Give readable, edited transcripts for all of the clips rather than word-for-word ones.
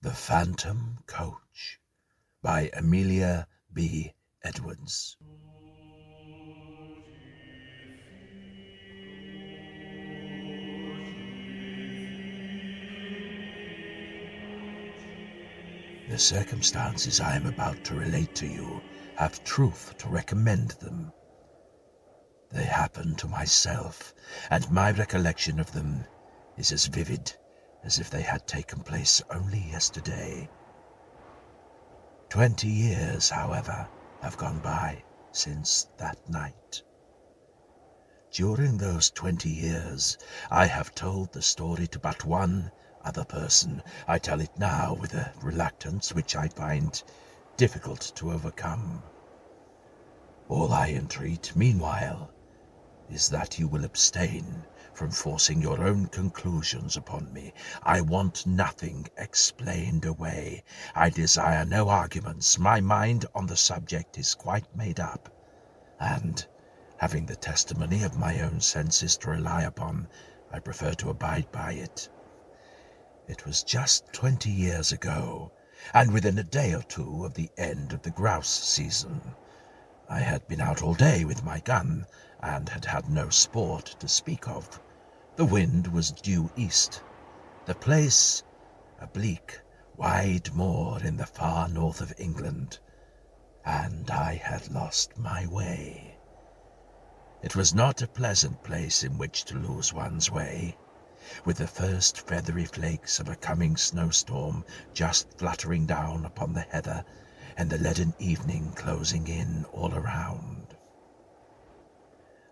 The Phantom Coach by Amelia B. Edwards. The circumstances I am about to relate to you have truth to recommend them. They happened to myself, and my recollection of them is as vivid as if they had taken place only yesterday. 20 years, however, have gone by since that night. During those 20 years, I have told the story to but one other person. I tell it now with a reluctance which I find difficult to overcome. All I entreat, meanwhile, is that you will abstain from forcing your own conclusions upon me. I want nothing explained away. I desire no arguments. My mind on the subject is quite made up, and, having the testimony of my own senses to rely upon, I prefer to abide by it. It was just 20 years ago, and within a day or two of the end of the grouse season. I had been out all day with my gun, and had had no sport to speak of. The wind was due east. The place, a bleak, wide moor in the far north of England, and I had lost my way. It was not a pleasant place in which to lose one's way, with the first feathery flakes of a coming snowstorm just fluttering down upon the heather, and the leaden evening closing in all around.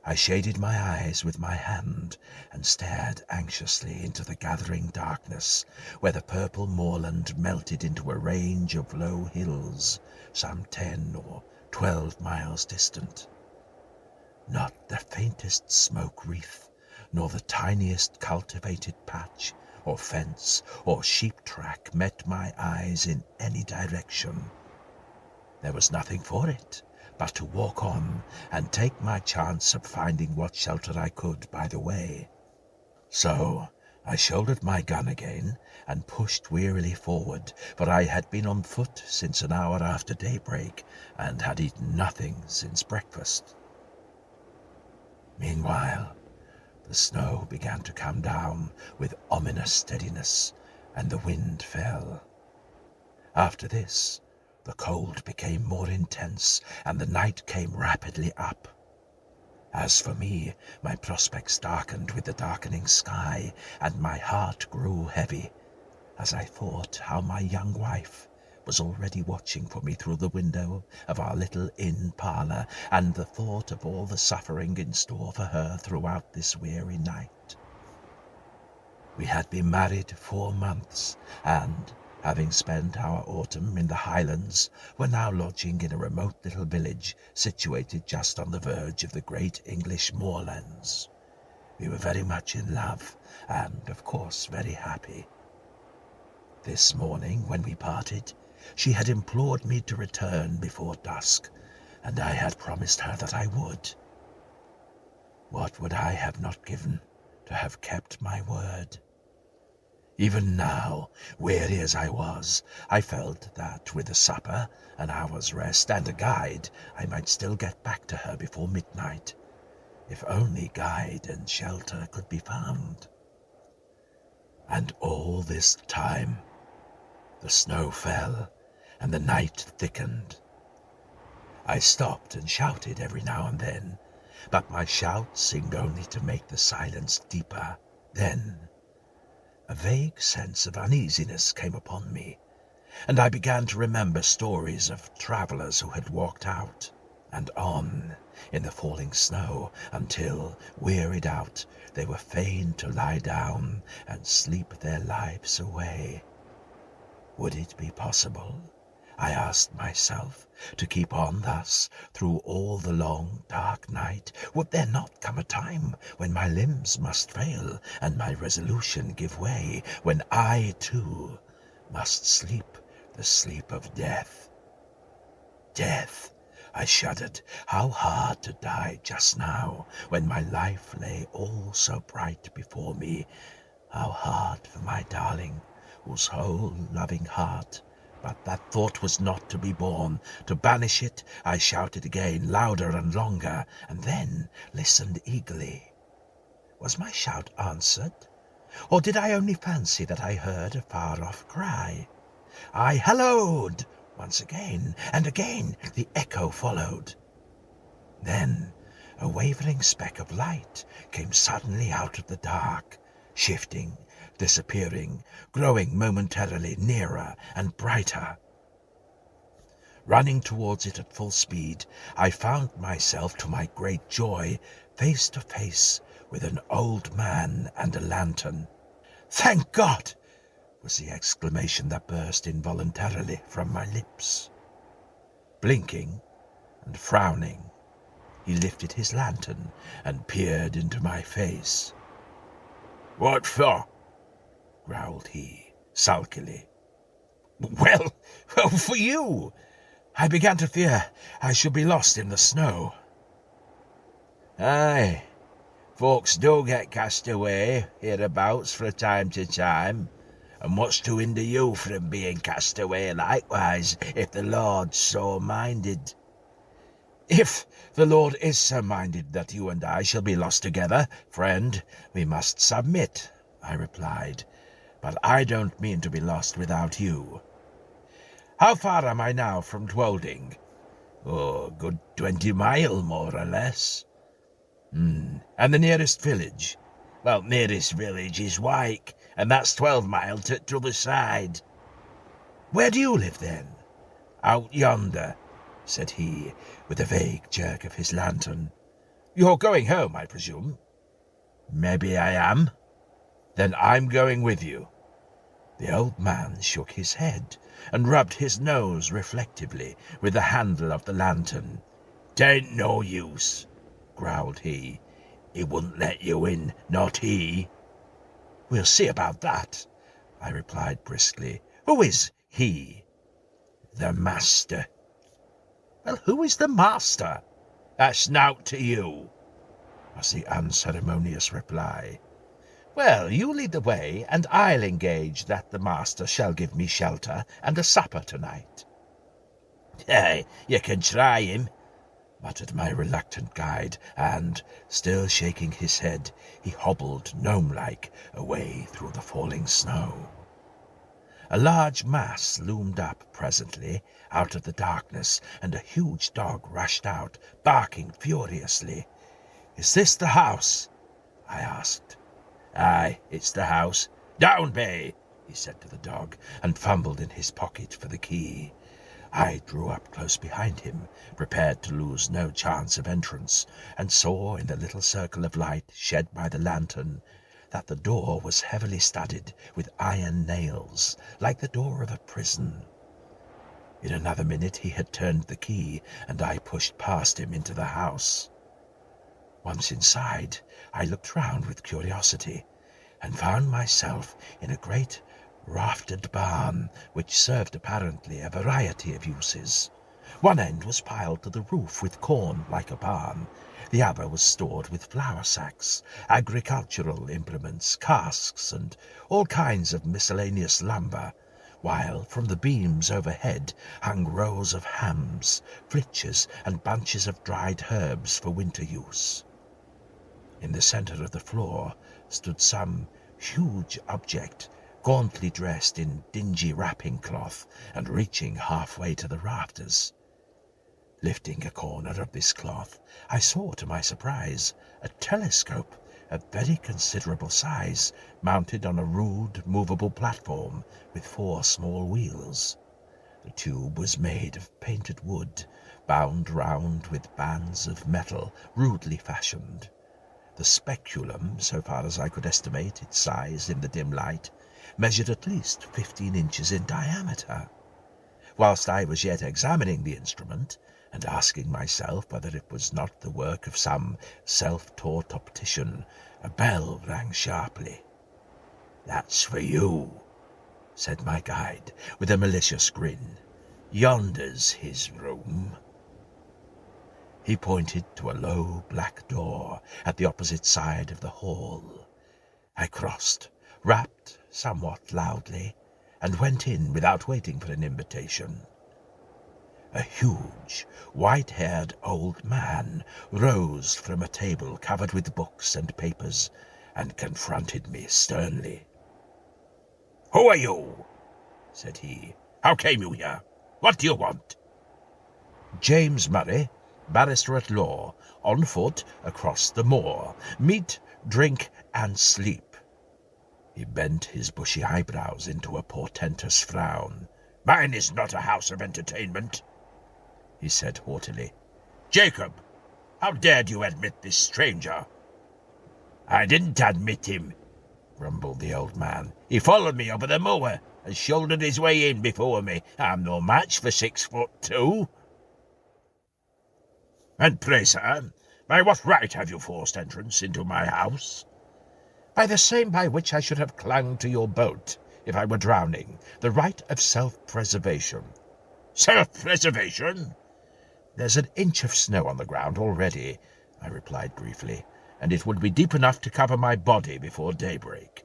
I shaded my eyes with my hand and stared anxiously into the gathering darkness, where the purple moorland melted into a range of low hills some 10 or 12 miles distant. Not the faintest smoke wreath, nor the tiniest cultivated patch or fence or sheep track met my eyes in any direction. There was nothing for it but to walk on and take my chance of finding what shelter I could by the way. So I shouldered my gun again and pushed wearily forward, for I had been on foot since an hour after daybreak and had eaten nothing since breakfast. Meanwhile, the snow began to come down with ominous steadiness, and the wind fell. After this, the cold became more intense, and the night came rapidly up. As for me, my prospects darkened with the darkening sky, and my heart grew heavy, as I thought how my young wife was already watching for me through the window of our little inn parlour, and the thought of all the suffering in store for her throughout this weary night. We had been married 4 months, and, having spent our autumn in the Highlands, were now lodging in a remote little village situated just on the verge of the great English moorlands. We were very much in love, and, of course, very happy. This morning, when we parted, she had implored me to return before dusk, and I had promised her that I would. What would I have not given to have kept my word? Even now, weary as I was, I felt that with a supper, an hour's rest, and a guide, I might still get back to her before midnight, if only guide and shelter could be found. And all this time, the snow fell, and the night thickened. I stopped and shouted every now and then, but my shouts seemed only to make the silence deeper. Then a vague sense of uneasiness came upon me, and I began to remember stories of travellers who had walked out and on in the falling snow until, wearied out, they were fain to lie down and sleep their lives away. Would it be possible, I asked myself, to keep on thus through all the long dark night? Would there not come a time when my limbs must fail and my resolution give way, when I too must sleep the sleep of death? Death! I shuddered. How hard to die just now, when my life lay all so bright before me. How hard for my darling, whose whole loving heart. But that thought was not to be borne. To banish it, I shouted again, louder and longer, and then listened eagerly. Was my shout answered? Or did I only fancy that I heard a far-off cry? I hallooed once again, and again the echo followed. Then a wavering speck of light came suddenly out of the dark, shifting, disappearing, growing momentarily nearer and brighter. Running towards it at full speed, I found myself, to my great joy, face to face with an old man and a lantern. "Thank God!" was the exclamation that burst involuntarily from my lips. Blinking and frowning, he lifted his lantern and peered into my face. "What for?" growled he, sulkily. Well, for you. I began to fear I should be lost in the snow." "Aye, folks do get cast away hereabouts fra time to time, and what's to hinder you from being cast away likewise, if the Lord's so minded?" "If the Lord is so minded that you and I shall be lost together, friend, we must submit," I replied. "But I don't mean to be lost without you. How far am I now from Twolding?" "Oh, good 20 mile, more or less." And the nearest village?" "Well, nearest village is Wyke, and that's 12 mile to t'other side." "Where do you live, then?" "Out yonder," said he, with a vague jerk of his lantern. "You're going home, I presume?" "Maybe I am." "Then I'm going with you." The old man shook his head and rubbed his nose reflectively with the handle of the lantern. "'Tain't no use," growled he. "He wouldn't let you in, not he." "We'll see about that," I replied briskly. "Who is he?" "The master." "Well, who is the master?" "That's nowt to you," was the unceremonious reply. "Well, you lead the way, and I'll engage that the master shall give me shelter and a supper tonight." "Aye, you can try him," muttered my reluctant guide, and, still shaking his head, he hobbled gnome-like away through the falling snow. A large mass loomed up presently out of the darkness, and a huge dog rushed out, barking furiously. "Is this the house?" I asked. "Aye, it's the house. Down, Bay," he said to the dog, and fumbled in his pocket for the key. I drew up close behind him, prepared to lose no chance of entrance, and saw in the little circle of light shed by the lantern that the door was heavily studded with iron nails, like the door of a prison. In another minute he had turned the key, and I pushed past him into the house. Once inside, I looked round with curiosity, and found myself in a great raftered barn, which served apparently a variety of uses. One end was piled to the roof with corn like a barn, the other was stored with flour sacks, agricultural implements, casks, and all kinds of miscellaneous lumber, while from the beams overhead hung rows of hams, flitches, and bunches of dried herbs for winter use. In the centre of the floor stood some huge object, gauntly dressed in dingy wrapping cloth and reaching halfway to the rafters. Lifting a corner of this cloth, I saw, to my surprise, a telescope of very considerable size, mounted on a rude, movable platform with 4 small wheels. The tube was made of painted wood, bound round with bands of metal rudely fashioned. The speculum, so far as I could estimate its size in the dim light, measured at least 15 inches in diameter. Whilst I was yet examining the instrument, and asking myself whether it was not the work of some self-taught optician, a bell rang sharply. "That's for you," said my guide, with a malicious grin. "Yonder's his room." He pointed to a low black door at the opposite side of the hall. I crossed, rapped somewhat loudly, and went in without waiting for an invitation. A huge, white-haired old man rose from a table covered with books and papers and confronted me sternly. "Who are you?" said he. "How came you here? What do you want?" "James Murray, barrister at law, on foot across the moor. Meat, drink, and sleep." He bent his bushy eyebrows into a portentous frown. "Mine is not a house of entertainment," he said haughtily. "Jacob, how dared you admit this stranger?" "I didn't admit him," grumbled the old man. "He followed me over the moor and shouldered his way in before me. I'm no match for 6'2". "And pray, sir, by what right have you forced entrance into my house?" "By the same by which I should have clung to your boat if I were drowning, the right of self-preservation." "Self-preservation?" "There's an inch of snow on the ground already," I replied briefly, "and it would be deep enough to cover my body before daybreak."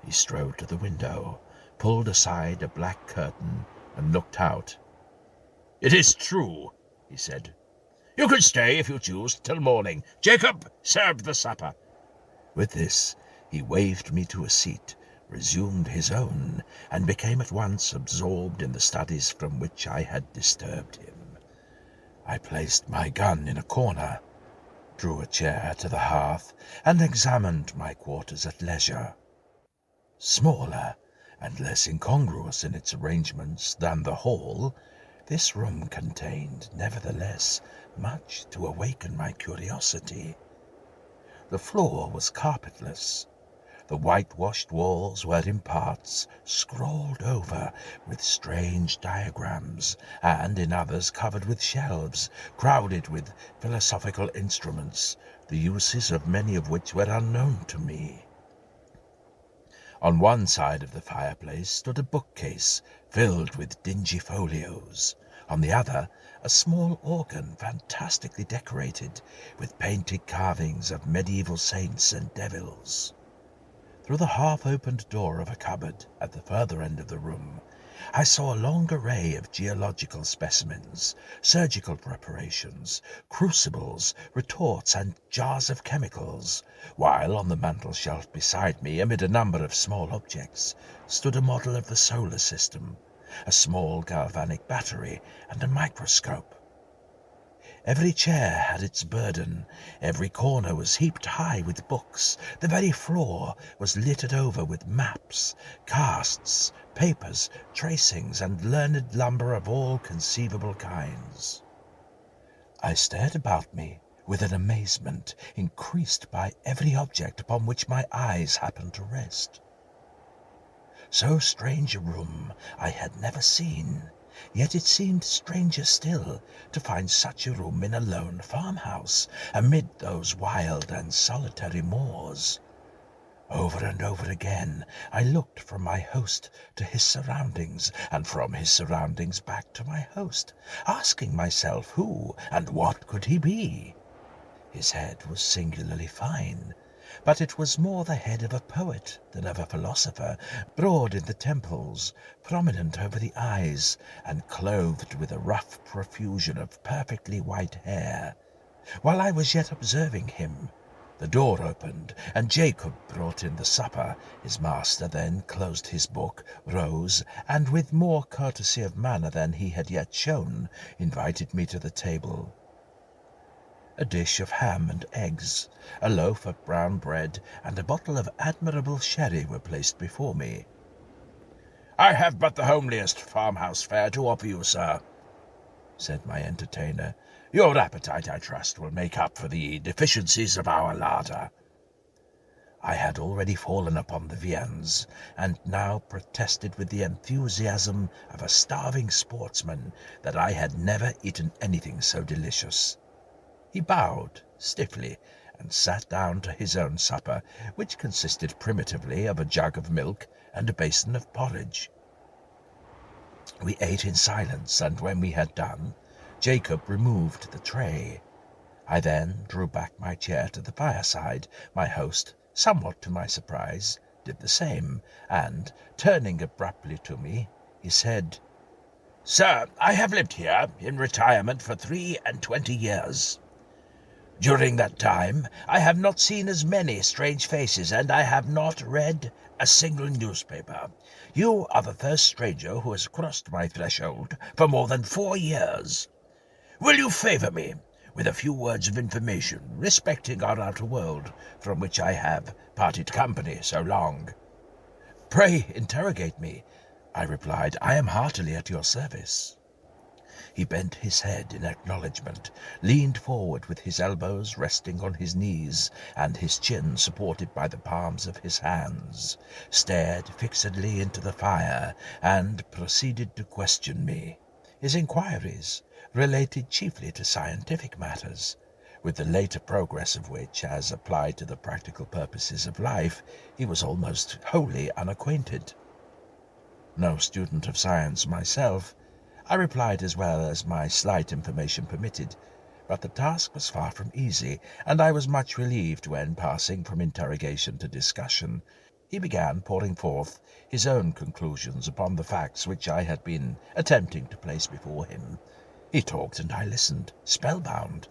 He strode to the window, pulled aside a black curtain, and looked out. "It is true," he said. "You can stay, if you choose, till morning. Jacob, serve the supper." With this, he waved me to a seat, resumed his own, and became at once absorbed in the studies from which I had disturbed him. I placed my gun in a corner, drew a chair to the hearth, and examined my quarters at leisure. Smaller and less incongruous in its arrangements than the hall, this room contained, nevertheless, much to awaken my curiosity. The floor was carpetless. The whitewashed walls were in parts scrawled over with strange diagrams, and in others covered with shelves, crowded with philosophical instruments, the uses of many of which were unknown to me. On one side of the fireplace stood a bookcase filled with dingy folios. On the other, a small organ fantastically decorated with painted carvings of medieval saints and devils. Through the half-opened door of a cupboard at the further end of the room, I saw a long array of geological specimens, surgical preparations, crucibles, retorts, and jars of chemicals, while on the mantel-shelf beside me, amid a number of small objects, stood a model of the solar system, a small galvanic battery, and a microscope. Every chair had its burden, every corner was heaped high with books, the very floor was littered over with maps, casts, papers, tracings, and learned lumber of all conceivable kinds. I stared about me with an amazement increased by every object upon which my eyes happened to rest. So strange a room I had never seen, yet it seemed stranger still to find such a room in a lone farmhouse, amid those wild and solitary moors. Over and over again I looked from my host to his surroundings, and from his surroundings back to my host, asking myself who and what could he be. His head was singularly fine, but it was more the head of a poet than of a philosopher, broad in the temples, prominent over the eyes, and clothed with a rough profusion of perfectly white hair. While I was yet observing him, the door opened, and Jacob brought in the supper. His master then closed his book, rose, and with more courtesy of manner than he had yet shown, invited me to the table. A dish of ham and eggs, a loaf of brown bread, and a bottle of admirable sherry were placed before me. "I have but the homeliest farmhouse fare to offer you, sir," said my entertainer. "Your appetite, I trust, will make up for the deficiencies of our larder." I had already fallen upon the viands, and now protested with the enthusiasm of a starving sportsman that I had never eaten anything so delicious. He bowed stiffly and sat down to his own supper, which consisted primitively of a jug of milk and a basin of porridge. We ate in silence, and when we had done, Jacob removed the tray. I then drew back my chair to the fireside. My host, somewhat to my surprise, did the same, and, turning abruptly to me, he said, "Sir, I have lived here in retirement for 23 years. During that time I have not seen as many strange faces, and I have not read a single newspaper. You are the first stranger who has crossed my threshold for more than 4 years. Will you favour me with a few words of information respecting our outer world, from which I have parted company so long?" "Pray interrogate me," I replied. "I am heartily at your service." He bent his head in acknowledgment, leaned forward with his elbows resting on his knees and his chin supported by the palms of his hands, stared fixedly into the fire, and proceeded to question me. His inquiries related chiefly to scientific matters, with the later progress of which, as applied to the practical purposes of life, he was almost wholly unacquainted. No student of science myself, I replied as well as my slight information permitted, but the task was far from easy, and I was much relieved when, passing from interrogation to discussion, he began pouring forth his own conclusions upon the facts which I had been attempting to place before him. He talked, and I listened, spellbound.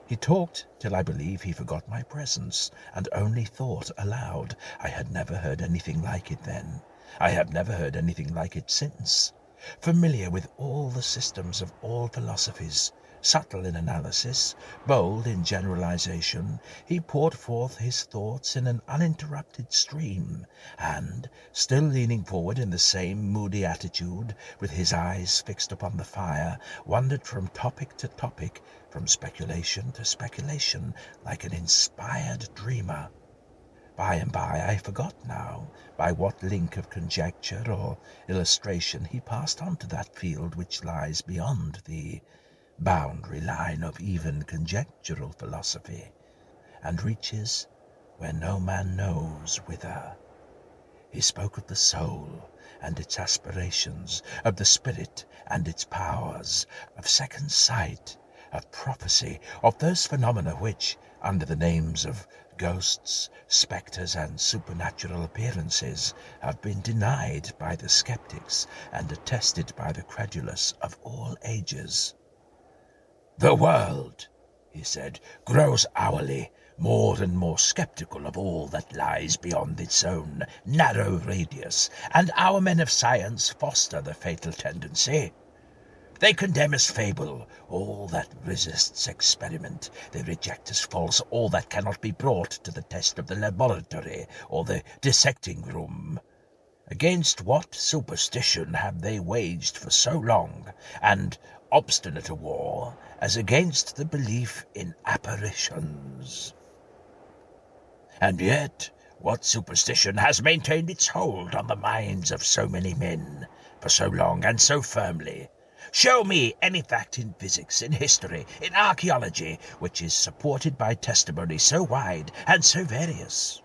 He talked till I believe he forgot my presence, and only thought aloud. I had never heard anything like it then. I have never heard anything like it since. Familiar with all the systems of all philosophies, subtle in analysis, bold in generalization, he poured forth his thoughts in an uninterrupted stream, and, still leaning forward in the same moody attitude, with his eyes fixed upon the fire, wandered from topic to topic, from speculation to speculation, like an inspired dreamer. By and by I forgot now by what link of conjecture or illustration he passed on to that field which lies beyond the boundary line of even conjectural philosophy, and reaches where no man knows whither. He spoke of the soul and its aspirations, of the spirit and its powers, of second sight, of prophecy, of those phenomena which, under the names of ghosts, spectres, and supernatural appearances, have been denied by the skeptics and attested by the credulous of all ages. "The world," he said, "grows hourly more and more sceptical of all that lies beyond its own narrow radius, and our men of science foster the fatal tendency. They condemn as fable all that resists experiment. They reject as false all that cannot be brought to the test of the laboratory or the dissecting room. Against what superstition have they waged for so long and obstinate a war as against the belief in apparitions? And yet, what superstition has maintained its hold on the minds of so many men for so long and so firmly? Show me any fact in physics, in history, in archaeology, which is supported by testimony so wide and so various,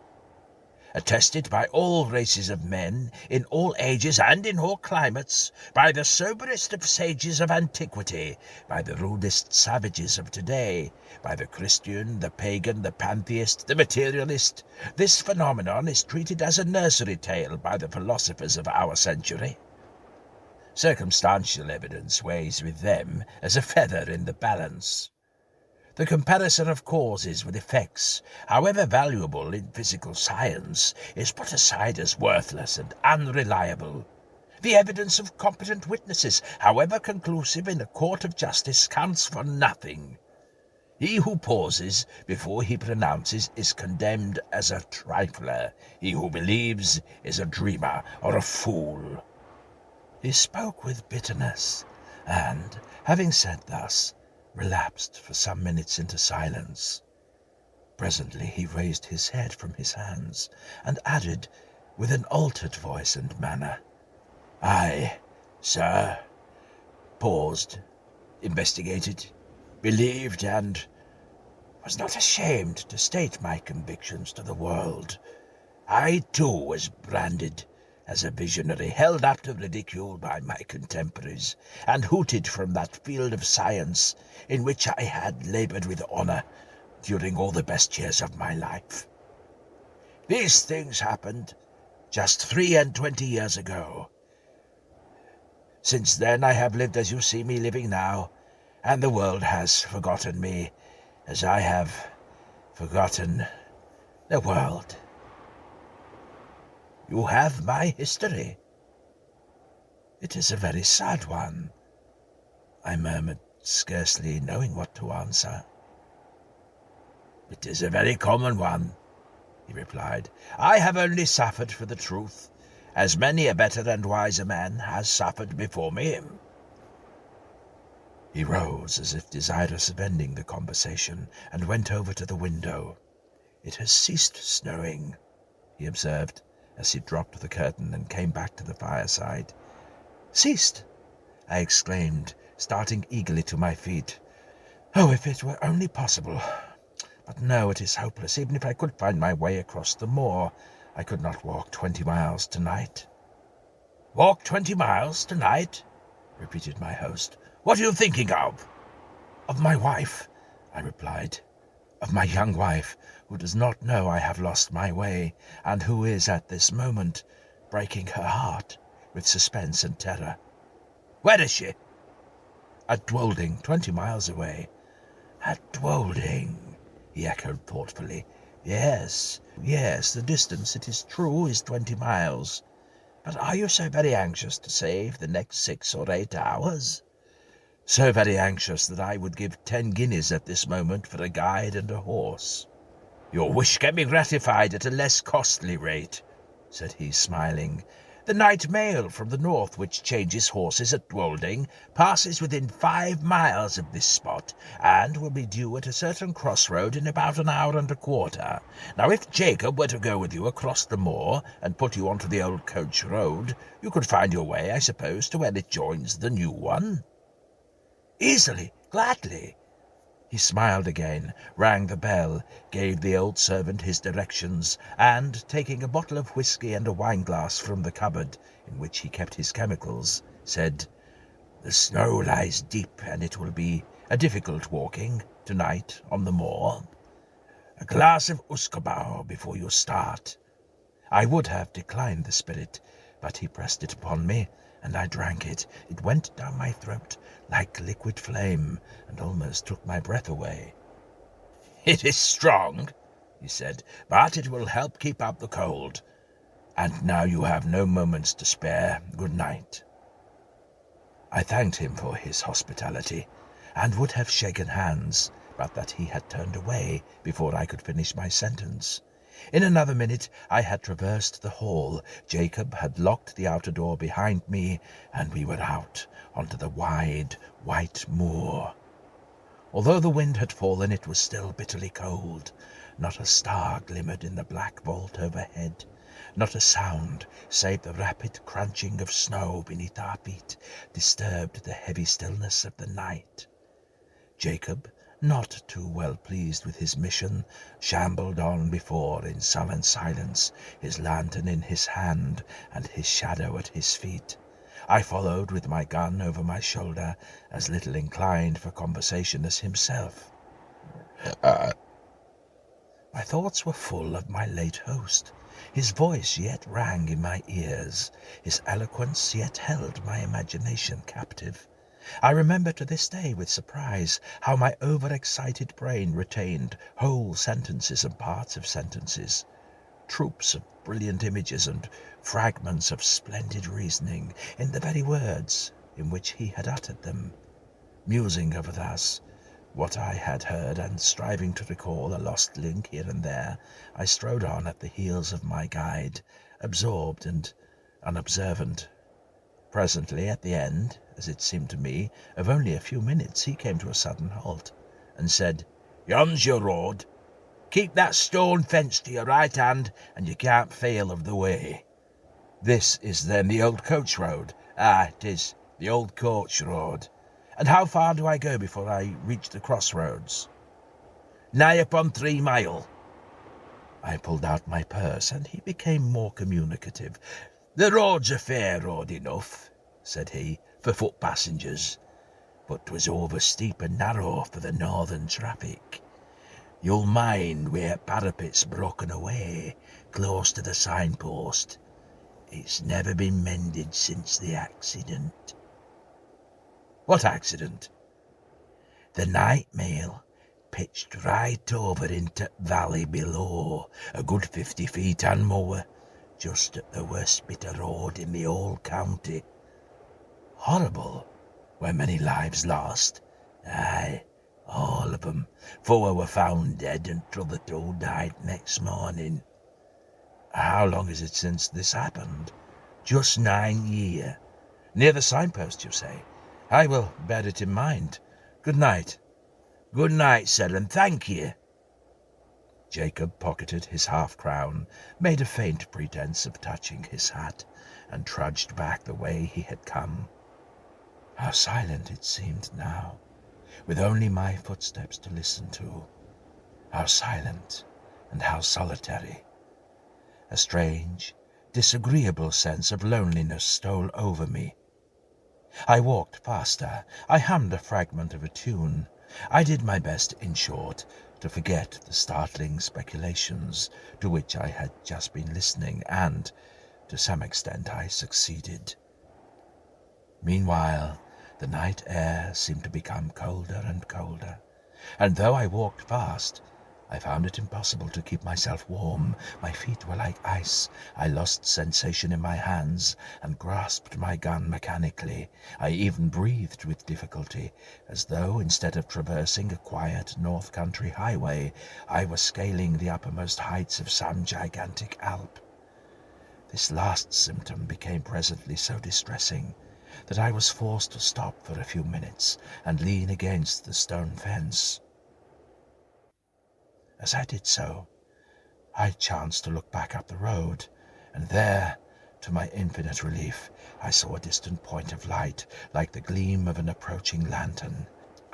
attested by all races of men, in all ages and in all climates, by the soberest of sages of antiquity, by the rudest savages of today, by the Christian, the pagan, the pantheist, the materialist. This phenomenon is treated as a nursery tale by the philosophers of our century. Circumstantial evidence weighs with them as a feather in the balance. The comparison of causes with effects, however valuable in physical science, is put aside as worthless and unreliable. The evidence of competent witnesses, however conclusive in a court of justice, counts for nothing. He who pauses before he pronounces is condemned as a trifler. He who believes is a dreamer or a fool. He spoke with bitterness, and, having said thus, relapsed for some minutes into silence. Presently he raised his head from his hands, and added, with an altered voice and manner, "I, sir, paused, investigated, believed, and was not ashamed to state my convictions to the world. I, too, was branded as a visionary, held up to ridicule by my contemporaries, and hooted from that field of science in which I had laboured with honour during all the best years of my life. These things happened just 23 years ago. Since then I have lived as you see me living now, and the world has forgotten me, as I have forgotten the world. You have my history. It is a very sad one, I murmured, scarcely knowing what to answer. It is a very common one, he replied. I have only suffered for the truth, as many a better and wiser man has suffered before me. He rose as if desirous of ending the conversation, and went over to the window. It has ceased snowing, he observed, as he dropped the curtain and came back to the fireside. Ceased! I exclaimed, starting eagerly to my feet. Oh, if it were only possible! But no, it is hopeless. Even if I could find my way across the moor, I could not walk 20 miles tonight. Walk 20 miles tonight? Repeated my host. What are you thinking of? Of my wife, I replied. Of my young wife, who does not know I have lost my way, and who is at this moment breaking her heart with suspense and terror. Where is she? At Dwolding, 20 miles away. At Dwolding, he echoed thoughtfully. Yes, the distance, it is true, is 20 miles. But are you so very anxious to save the next 6 or 8 hours? So very anxious that I would give 10 guineas at this moment for a guide and a horse. Your wish can be gratified at a less costly rate, said he, smiling. The night mail from the north, which changes horses at Dwolding, passes within 5 miles of this spot, and will be due at a certain crossroad in about an hour and a quarter. Now, if Jacob were to go with you across the moor and put you onto the old coach road, you could find your way, I suppose, to where it joins the new one. Easily, gladly. He smiled again, rang the bell, gave the old servant his directions, and, taking a bottle of whisky and a wine-glass from the cupboard in which he kept his chemicals, said, The snow lies deep, and it will be a difficult walking tonight on the moor. A glass of usquebaugh before you start. I would have declined the spirit, but he pressed it upon me, and I drank it. It went down my throat like liquid flame, and almost took my breath away. It is strong, he said, but it will help keep up the cold. And now you have no moments to spare. Good night. I thanked him for his hospitality, and would have shaken hands, but that he had turned away before I could finish my sentence. In another minute I had traversed the hall, Jacob had locked the outer door behind me, and we were out onto the wide, white moor. Although the wind had fallen, it was still bitterly cold. Not a star glimmered in the black vault overhead. Not a sound, save the rapid crunching of snow beneath our feet, disturbed the heavy stillness of the night. Jacob, not too well pleased with his mission, shambled on before in sullen silence, his lantern in his hand and his shadow at his feet. I followed with my gun over my shoulder, as little inclined for conversation as himself. My thoughts were full of my late host. His voice yet rang in my ears, his eloquence yet held my imagination captive. I remember to this day with surprise how my overexcited brain retained whole sentences and parts of sentences, troops of brilliant images and fragments of splendid reasoning in the very words in which he had uttered them. Musing over thus what I had heard, and striving to recall a lost link here and there, I strode on at the heels of my guide, absorbed and unobservant. Presently, at the end, as it seemed to me, of only a few minutes, he came to a sudden halt, and said, Yon's your road. Keep that stone fence to your right hand, and you can't fail of the way. This is then the old coach road? Ah, it is, the old coach road. And how far do I go before I reach the crossroads? Nigh upon 3 mile. I pulled out my purse, and he became more communicative. The road's a fair road enough, said he, for foot passengers, but 'twas over steep and narrow for the northern traffic. You'll mind where parapet's broken away, close to the signpost. It's never been mended since the accident." "What accident?" "The night mail pitched right over into the valley below, a good 50 feet and more, just at the worst bit of road in the whole county." "Horrible. Were many lives lost?" "Aye, all of 'em. 4 were found dead and t'other 2 died next morning." "How long is it since this happened?" "Just 9 year." "Near the signpost, you say? I will bear it in mind. Good night." "Good night, sir, and thank ye." Jacob pocketed his half-crown, made a faint pretence of touching his hat, and trudged back the way he had come. How silent it seemed now, with only my footsteps to listen to. How silent and how solitary. A strange, disagreeable sense of loneliness stole over me. I walked faster. I hummed a fragment of a tune. I did my best, in short, to forget the startling speculations to which I had just been listening, and, to some extent, I succeeded. Meanwhile, the night air seemed to become colder and colder, and though I walked fast, I found it impossible to keep myself warm. My feet were like ice. I lost sensation in my hands and grasped my gun mechanically. I even breathed with difficulty, as though, instead of traversing a quiet north country highway, I was scaling the uppermost heights of some gigantic Alp. This last symptom became presently so distressing that I was forced to stop for a few minutes and lean against the stone fence. As I did so, I chanced to look back up the road, and there, to my infinite relief, I saw a distant point of light, like the gleam of an approaching lantern.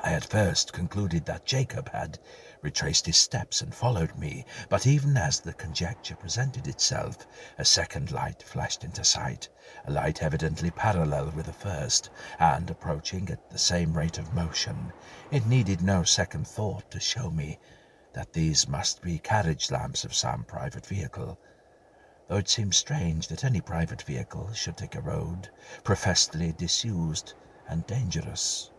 I at first concluded that Jacob had retraced his steps and followed me, but even as the conjecture presented itself, a second light flashed into sight, a light evidently parallel with the first, and approaching at the same rate of motion. It needed no second thought to show me that these must be carriage lamps of some private vehicle, though it seemed strange that any private vehicle should take a road professedly disused and dangerous.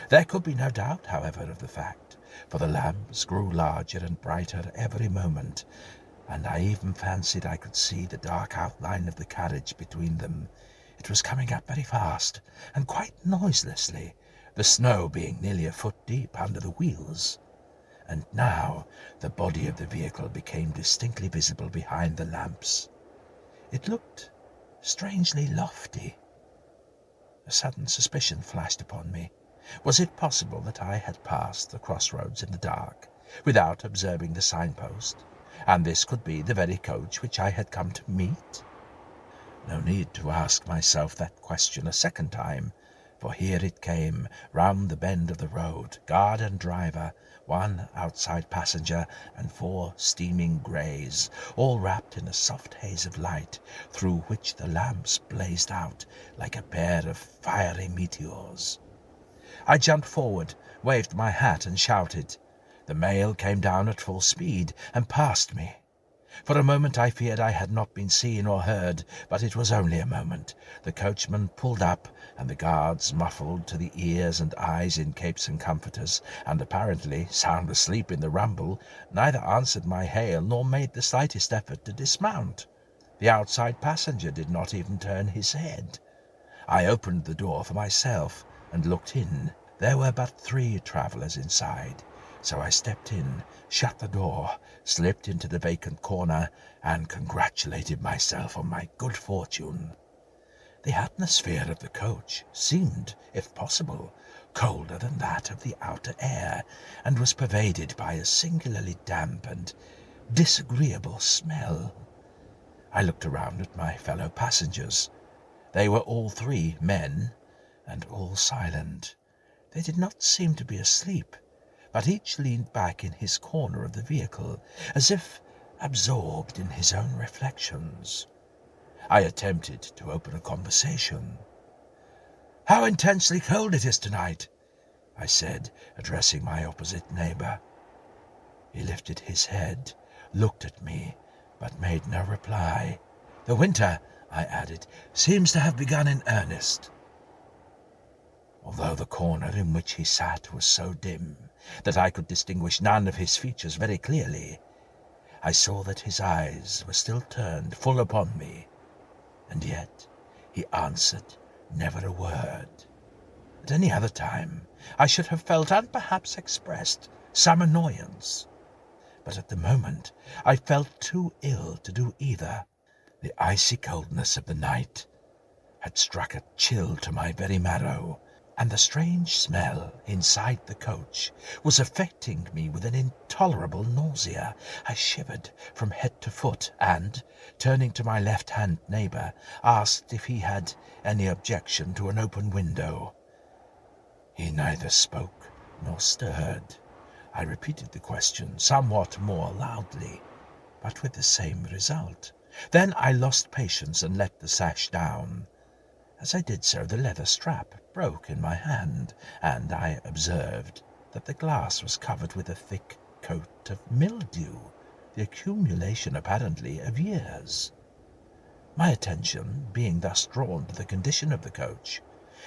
There could be no doubt, however, of the fact, for the lamps grew larger and brighter every moment, and I even fancied I could see the dark outline of the carriage between them. It was coming up very fast, and quite noiselessly, the snow being nearly a foot deep under the wheels. And now the body of the vehicle became distinctly visible behind the lamps. It looked strangely lofty. A sudden suspicion flashed upon me. Was it possible that I had passed the crossroads in the dark, without observing the signpost, and this could be the very coach which I had come to meet? No need to ask myself that question a second time, for here it came, round the bend of the road, guard and driver, 1 outside passenger, and 4 steaming greys, all wrapped in a soft haze of light, through which the lamps blazed out like a pair of fiery meteors. I jumped forward, waved my hat, and shouted. The mail came down at full speed and passed me. For a moment I feared I had not been seen or heard, but it was only a moment. The coachman pulled up, and the guards, muffled to the ears and eyes in capes and comforters, and apparently sound asleep in the rumble, neither answered my hail nor made the slightest effort to dismount. The outside passenger did not even turn his head. I opened the door for myself and looked in. There were but 3 travellers inside, so I stepped in, shut the door, slipped into the vacant corner, and congratulated myself on my good fortune. The atmosphere of the coach seemed, if possible, colder than that of the outer air, and was pervaded by a singularly damp and disagreeable smell. I looked around at my fellow passengers. They were all 3 men, and all silent. They did not seem to be asleep, but each leaned back in his corner of the vehicle, as if absorbed in his own reflections. I attempted to open a conversation. "How intensely cold it is tonight," I said, addressing my opposite neighbour. He lifted his head, looked at me, but made no reply. "The winter I added, "seems to have begun in earnest." Although the corner in which he sat was so dim that I could distinguish none of his features very clearly, I saw that his eyes were still turned full upon me, and yet he answered never a word. At any other time I should have felt, and perhaps expressed, some annoyance, but at the moment I felt too ill to do either. The icy coldness of the night had struck a chill to my very marrow, and the strange smell inside the coach was affecting me with an intolerable nausea. I shivered from head to foot, and, turning to my left-hand neighbour, asked if he had any objection to an open window. He neither spoke nor stirred. I repeated the question somewhat more loudly, but with the same result. Then I lost patience and let the sash down. As I did so, the leather strap broke in my hand, and I observed that the glass was covered with a thick coat of mildew, the accumulation apparently of years. My attention being thus drawn to the condition of the coach,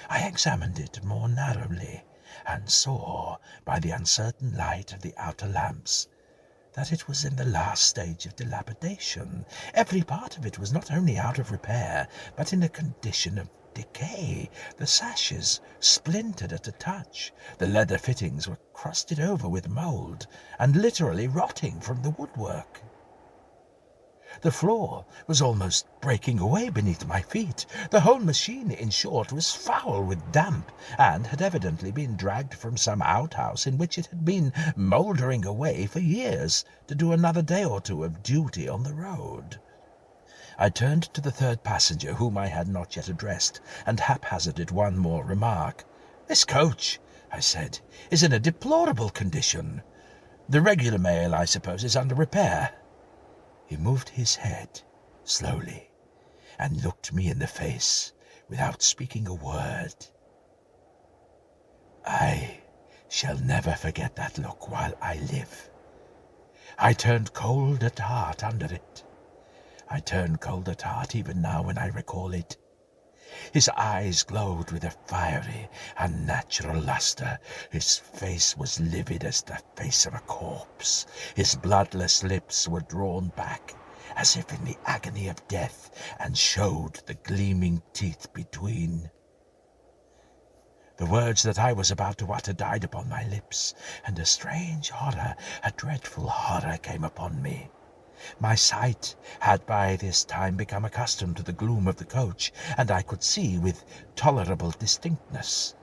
I examined it more narrowly, and saw, by the uncertain light of the outer lamps, that it was in the last stage of dilapidation. Every part of it was not only out of repair, but in a condition of decay. The sashes splintered at a touch, the leather fittings were crusted over with mould, and literally rotting from the woodwork. The floor was almost breaking away beneath my feet. The whole machine, in short, was foul with damp, and had evidently been dragged from some outhouse in which it had been mouldering away for years to do another day or two of duty on the road. I turned to the third passenger, whom I had not yet addressed, and haphazarded one more remark. "This coach," I said, "is in a deplorable condition. The regular mail, I suppose, is under repair." He moved his head slowly and looked me in the face without speaking a word. I shall never forget that look while I live. I turned cold at heart under it. I turn cold at heart even now when I recall it. His eyes glowed with a fiery, unnatural lustre. His face was livid as the face of a corpse. His bloodless lips were drawn back, as if in the agony of death, and showed the gleaming teeth between. The words that I was about to utter died upon my lips, and a strange horror, a dreadful horror, came upon me. My sight had by this time become accustomed to the gloom of the coach, and I could see with tolerable distinctness.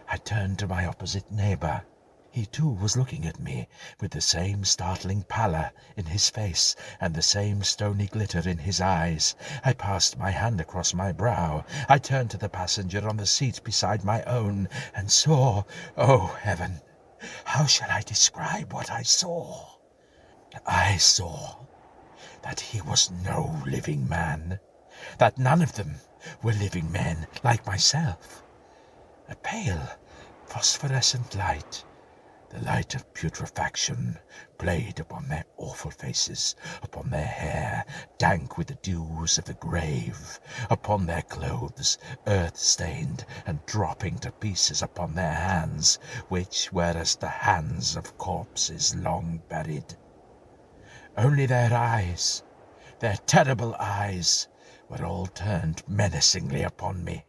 I turned to my opposite neighbour. He too was looking at me, with the same startling pallor in his face, and the same stony glitter in his eyes. I passed my hand across my brow. I turned to the passenger on the seat beside my own, and saw, oh heaven, how shall I describe what I saw? I saw that he was no living man, that none of them were living men like myself. A pale, phosphorescent light, the light of putrefaction, played upon their awful faces, upon their hair, dank with the dews of the grave, upon their clothes, earth-stained, and dropping to pieces upon their hands, which were as the hands of corpses long buried. Only their eyes, their terrible eyes, were all turned menacingly upon me.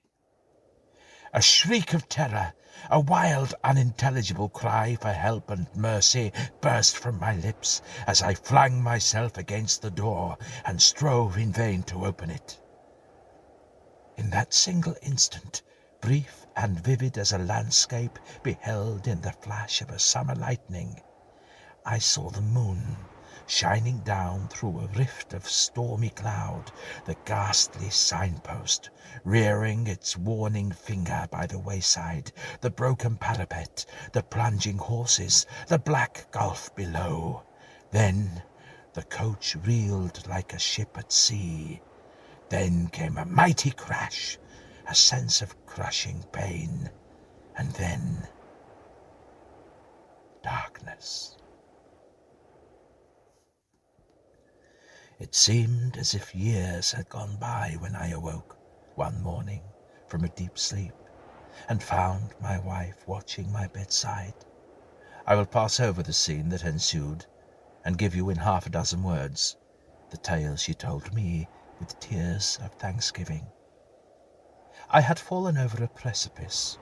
A shriek of terror, a wild, unintelligible cry for help and mercy burst from my lips as I flung myself against the door and strove in vain to open it. In that single instant, brief and vivid as a landscape beheld in the flash of a summer lightning, I saw the moon shining down through a rift of stormy cloud, the ghastly signpost rearing its warning finger by the wayside, the broken parapet, the plunging horses, the black gulf below. Then the coach reeled like a ship at sea. Then came a mighty crash, a sense of crushing pain, and then darkness. It seemed as if years had gone by when I awoke one morning from a deep sleep and found my wife watching my bedside. I will pass over the scene that ensued and give you in half a dozen words the tale she told me with tears of thanksgiving. I had fallen over a precipice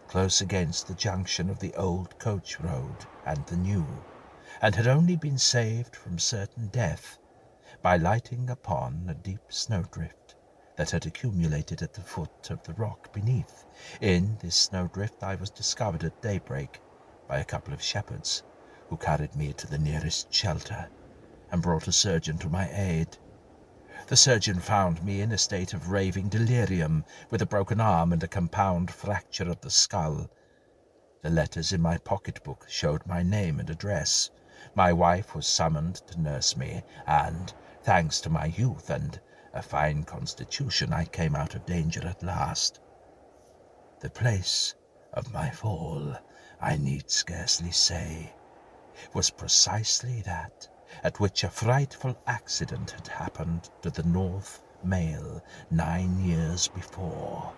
close against the junction of the old coach road and the new, and had only been saved from certain death by lighting upon a deep snowdrift that had accumulated at the foot of the rock beneath. In this snowdrift I was discovered at daybreak by a couple of shepherds, who carried me to the nearest shelter and brought a surgeon to my aid. The surgeon found me in a state of raving delirium, with a broken arm and a compound fracture of the skull. The letters in my pocket-book showed my name and address. My wife was summoned to nurse me, and, thanks to my youth and a fine constitution, I came out of danger at last. The place of my fall, I need scarcely say, was precisely that at which a frightful accident had happened to the North Mail 9 years before.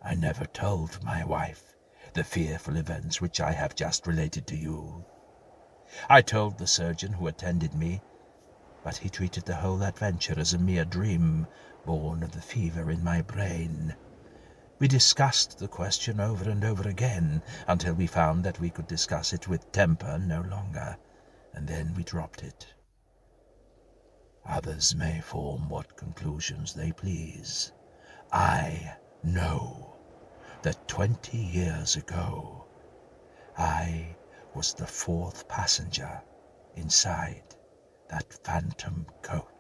I never told my wife the fearful events which I have just related to you. I told the surgeon who attended me, but he treated the whole adventure as a mere dream born of the fever in my brain. We discussed the question over and over again until we found that we could discuss it with temper no longer, and then we dropped it. Others may form what conclusions they please. I know that 20 years ago I was the 4th passenger inside that phantom coach.